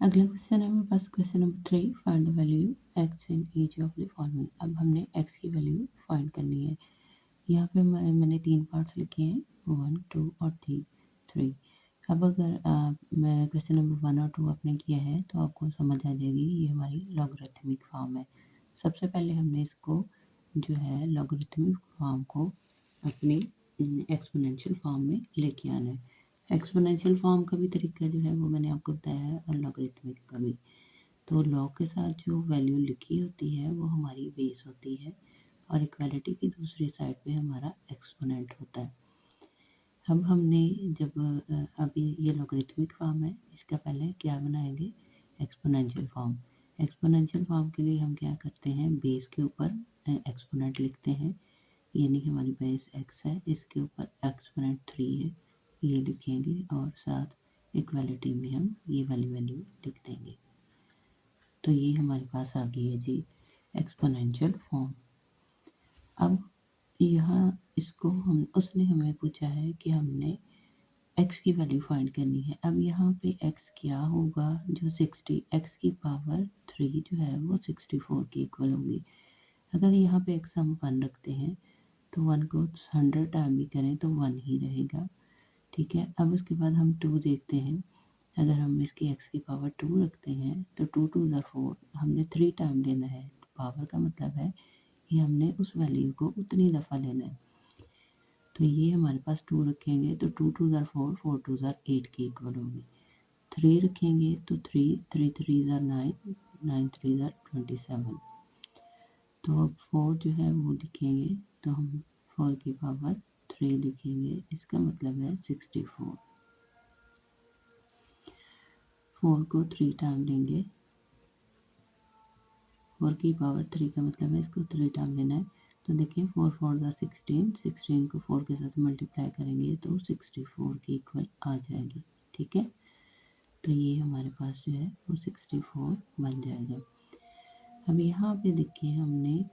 अगला क्वेश्चन है हमारे पास question number 3, find the value x in each of the following. अब हमने x की वैल्यू फाइंड करनी है। यहाँ पे मैंने 3 पार्ट्स लिखे हैं, 1, 2 और 3। अब अगर मैं क्वेश्चन नंबर 1 और 2 आपने किया है तो आपको समझ आ जाएगी ये हमारी लॉगरिथमिक फॉर्म है। सबसे पहले हमने इसको जो है लॉगरिथमिक फॉर्म को अपनी एक्सपोनेंशियल फॉर्म में लेके आना है। एक्सपोनेंशियल फॉर्म का भी तरीका जो है वो मैंने आपको बताया है और लॉगरिथमिक का भी। तो लॉग के साथ जो वैल्यू लिखी होती है वो हमारी बेस होती है और इक्वालिटी की दूसरी साइड पे हमारा एक्सपोनेंट होता है। अब हमने जब अभी ये लॉगरिथमिक फॉर्म है, इसका पहले क्या बनाएंगे, एक्सपोनेंशियल फॉर्म। एक्सपोनेंशियल फॉर्म के लिए हम क्या करते हैं, बेस के ऊपर एक्सपोनेंट लिखते हैं, यानी हमारी बेस x है, इसके ऊपर एक्सपोनेंट 3 है, ये लिखेंगे और साथ इक्वालिटी में हम ये वाली वैल्यू लिख देंगे। तो ये हमारे पास आ गई है जी एक्सपोनेंशियल फॉर्म। अब यहाँ इसको हम उसने हमें पूछा है कि हमने x की वैल्यू फाइंड करनी है। अब यहाँ पे x क्या होगा, जो 60 x की पावर 3 जो है वो 64 के इक्वल होगी। अगर यहाँ पे x हम 1 रखते हैं तो 1 को 100 टाइम भी करें तो 1 ही रहेगा, ठीक है। अब उसके बाद हम 2 देखते हैं, अगर हम इसकी x की पावर 2 रखते हैं तो 2 2 ज़ा 4, हमने 3 टाइम लेना है। पावर का मतलब है कि हमने उस वैल्यू को उतनी दफ़ा लेना है। तो ये हमारे पास 2 रखेंगे तो 2 2 ज़ा 4, 4 2 ज़ा 8 के इक्वल होगी। 3 रखेंगे तो 3 3 3 ज़ा 9, 9 3 ज़ा 27। तो अब 4 जो है वो लिखेंगे तो हम 4 की पावर 3 लिखेंगे, इसका मतलब है 64। 4 को 3 टाइम लेंगे, 4 की पावर 3 का मतलब है इसको 3 टाइम लेना है। तो देखिए 4 4 ज़ा 16, 16 को 4 के साथ मल्टीप्लाई करेंगे तो 64 के इक्वल आ जाएगी, ठीक है। तो ये हमारे पास जो है वो 64 बन जाएगा। अब यहाँ पे देखिए हमने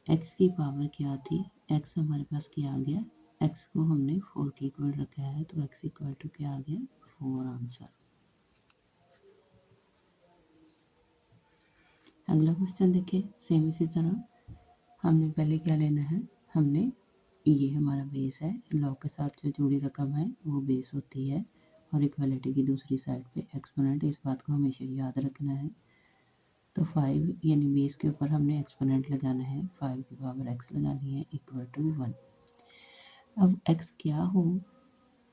x की पावर क्या थी, x हमारे पास क्या आ गया, x को हमने 4 के इक्वल रखा है तो x इक्वल टू क्या आ गया, 4 आंसर। अगला क्वेश्चन देखिए, सेम इसी तरह हमने पहले क्या लेना है, हमने ये हमारा बेस है, लॉग के साथ जो जुड़ी रकम है वो बेस होती है और इक्वालिटी की दूसरी साइड पे एक्सपोनेंट, इस बात को हमेशा याद रखना है। तो 5 यानी बेस के ऊपर हमने एक्सपोनेंट लगाना है, 5 की पावर x लगानी है इक्वल टू 1। अब x क्या हो,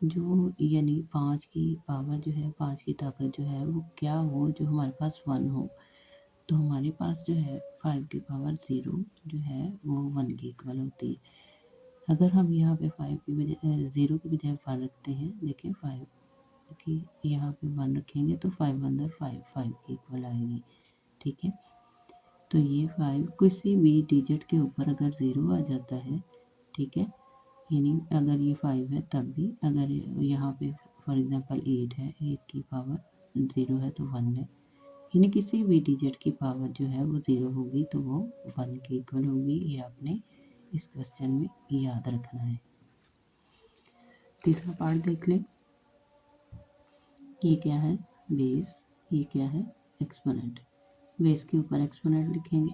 जो यानी 5 की पावर जो है, 5 की ताकत जो है वो क्या हो जो हमारे पास 1 हो। तो हमारे पास जो है 5 की पावर 0 जो है वो 1 के इक्वल होती है। अगर हम यहाँ पे 5 की बजाय 0 की बजाय 1 रखते हैं, देखिए 5 की यहाँ पे 1 रखेंगे तो 5 अंदर 5 5 के इक्वल आएगी, ठीक है। तो ये 5 किसी भी डिजिट के ऊपर अगर 0 आ जाता है, ठीक है, यानी अगर ये 5 है तब भी, अगर यहाँ पे फॉर एग्जांपल 8 है, 8 की पावर 0 है तो 1 है, यानी किसी भी डिजिट की पावर जो है वो 0 होगी तो वो 1 के इक्वल होगी। ये आपने इस क्वेश्चन में याद रखना है। तीसरा पार्ट देख लें, ये क्या है, बेस, ये क्या है, एक्सपोनेंट। बेस के ऊपर एक्सपोनेंट लिखेंगे।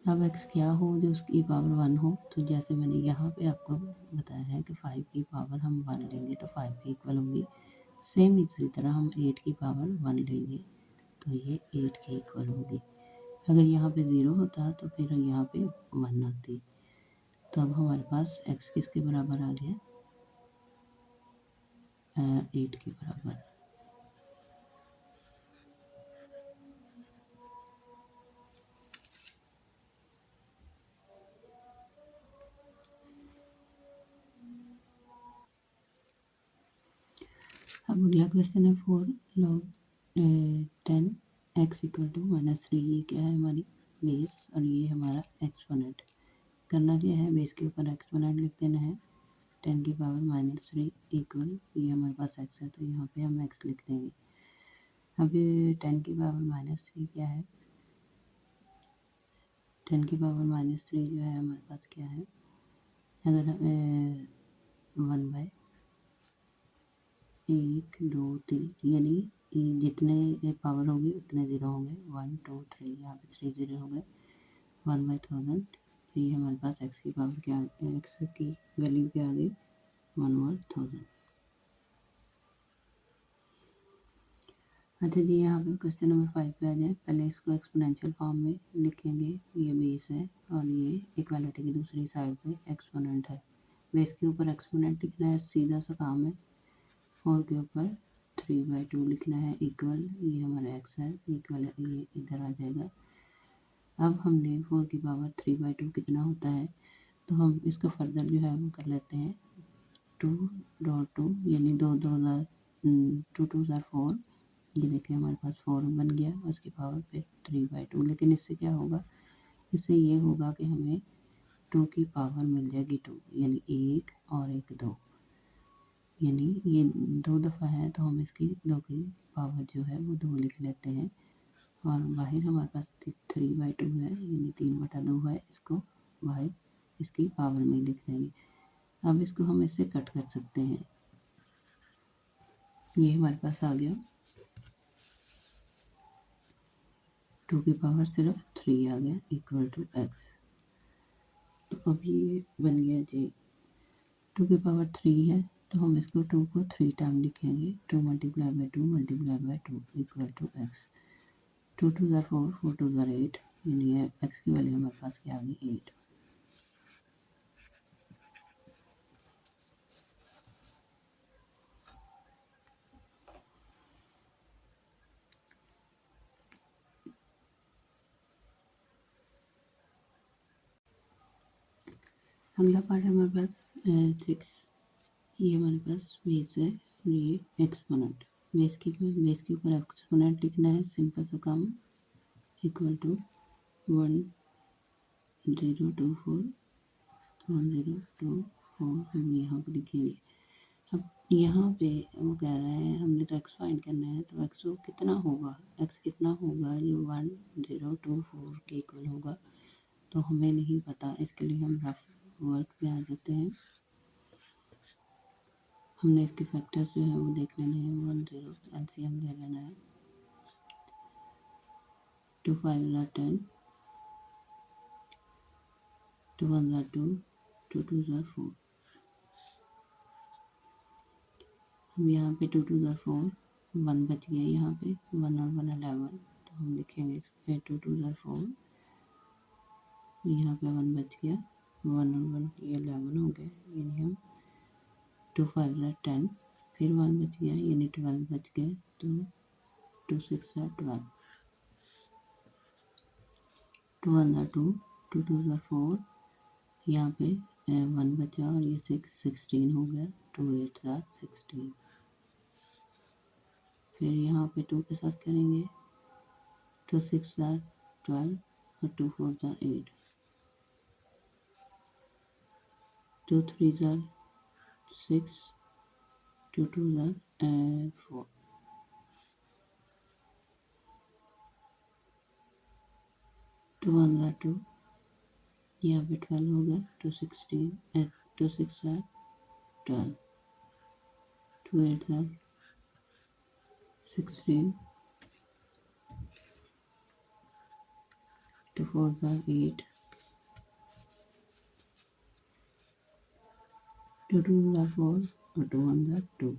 अब x क्या हो जो उसकी पावर 1 हो, तो जैसे मैंने यहाँ पे आपको बताया है कि 5 की पावर हम 1 लेंगे तो 5 के इक्वल होंगी। सेम इसी तरह हम 8 की पावर 1 लेंगे तो ये 8 के इक्वल होगी। अगर यहाँ पे 0 होता तो फिर यहाँ पे 1 आती। तो अब हमारे पास x किसके बराबर आ गया, 8 के बराबर। अब अगला क्वेश्चन है 4 log 10 x इक्वल टू -3। ये क्या है, हमारी बेस और ये हमारा एक्सपोनेंट। करना क्या है, बेस के ऊपर एक्सपोनेंट लिख देना है, 10 की पावर -3 इक्वल, ये हमारे पास x है तो यहाँ पे हम x लिख देंगे। अब ये 10 की पावर -3 क्या है, 10 की पावर -3 जो है हमारे पास क्या है, अगर 1/, 1 2 3 यानी जितने पावर होगी उतने ज़ीरो होंगे। 1 2 3 यहाँ पे 3 ज़ीरो हो गए। 1/1000 ये हमारे पास x की पावर क्या x की वैल्यू क्या आ गई 1/1000। अच्छा जी, यहाँ पे क्वेश्चन नंबर 5 पे आ जाए। पहले इसको एक्सपोनेंशियल फॉर्म में लिखेंगे। ये बेस है और ये इक्वालिटी की दूसरी साइड पे एक्सपोनेंट है। बेस के ऊपर एक्सपोनेंट लिखना है, सीधा सा काम है। 4 के ऊपर 3/2 लिखना है इक्वल, ये हमारा x है, इक्वल ये इधर आ जाएगा। अब हमने 4 की पावर 3/2 कितना होता है, तो हम इसको फर्दर जो है वो कर लेते हैं। 2 यानी 2 ये देखिए हमारे पास 4 बन गया और उसकी पावर फिर 3/2। लेकिन इससे क्या होगा, इससे ये होगा कि हमें 2 की पावर मिल जाएगी 2, यानी 1 और 1 2, यानी ये 2 दफ़ा है तो हम इसकी 2 की पावर जो है वो 2 लिख लेते हैं। और बाहर हमारे पास 3/2 है, यानी 3/2 है, इसको बाहर इसकी पावर में लिख देंगे। अब इसको हम इससे कट कर सकते हैं। ये हमारे पास आ गया 2 की पावर सिर्फ 3 आ गया इक्वल टू x। तो अब ये बन गया जी 2 की पावर 3 है, तो हम इसको 2 को 3 टाइम लिखेंगे। 2 × 2 × 2 इक्वल टू x। 2 2 ज़ा 4, 4 2 ज़ा 8, यानी x की वैल्यू हमारे पास क्या आ गई 8। अगला पार्ट है हमारे पास 6। ये हमारे पास बेस है, ये एक्सपोनेंट। बेस के ऊपर एक्सपोनेंट लिखना है, सिंपल सा काम, इक्वल टू 1024 1024 हम यहाँ पे लिखेंगे। अब यहाँ पे वो कह रहा है हमने तो एक्स फाइंड करना है, तो एक्स कितना होगा, एक्स कितना होगा जो 1024 के इक्वल होगा, तो हमें नहीं पता। इसके लिए हम रफ वर्क पे आ जाते हैं। हमने इसके फैक्टर्स जो है वो देख लेने हैं। 10 एलसीएम ले लेना है। 2 5 ज़ा 10, 2 1 ज़ा 2, 2 2 ज़ा 4। हम यहाँ पे 2 2 ज़ा 4, 1 बच गया यहाँ पे, 1 और 1 11, तो हम लिखेंगे इस पे 2 2 ज़ा 4, यहाँ पे 1 बच गया, 1 और 1 ये 11 हो गए, यानी हम 2 5 ज़ा 10, फिर 1 बच गया यानी 12 बच गए, तो 2 6 ज़ा 12, 2 1 ज़ा 2, 2 2 ज़ा 4, यहाँ पे 1 बचा और ये 16 हो गया, 2 8 ज़ा 16। फिर यहाँ पे 2 के साथ करेंगे, 2 6 ज़ा 12 और 2 4 ज़ा 8, 2 3 ज़ा 6, 2 2 ज़ा 4, 2 1 ज़ा 2, यहाँ पे 12 हो गया, 2 16 2 6 ज़ा 12, 2 8 ज़ा 16, 2 4 ज़ा 8, 2 2 ज़ा 4 और 2 1 ज़ा 2।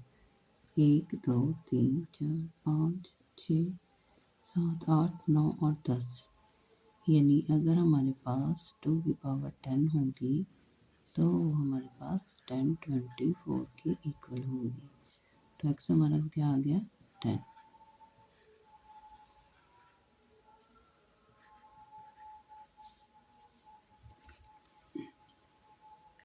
1 2 3 4 5 6 7 8 9 और 10, यानी अगर हमारे पास 2 की पावर 10 होगी तो हमारे पास 10 24 के इक्वल होगी। तो एक्स हमारा क्या आ गया 10।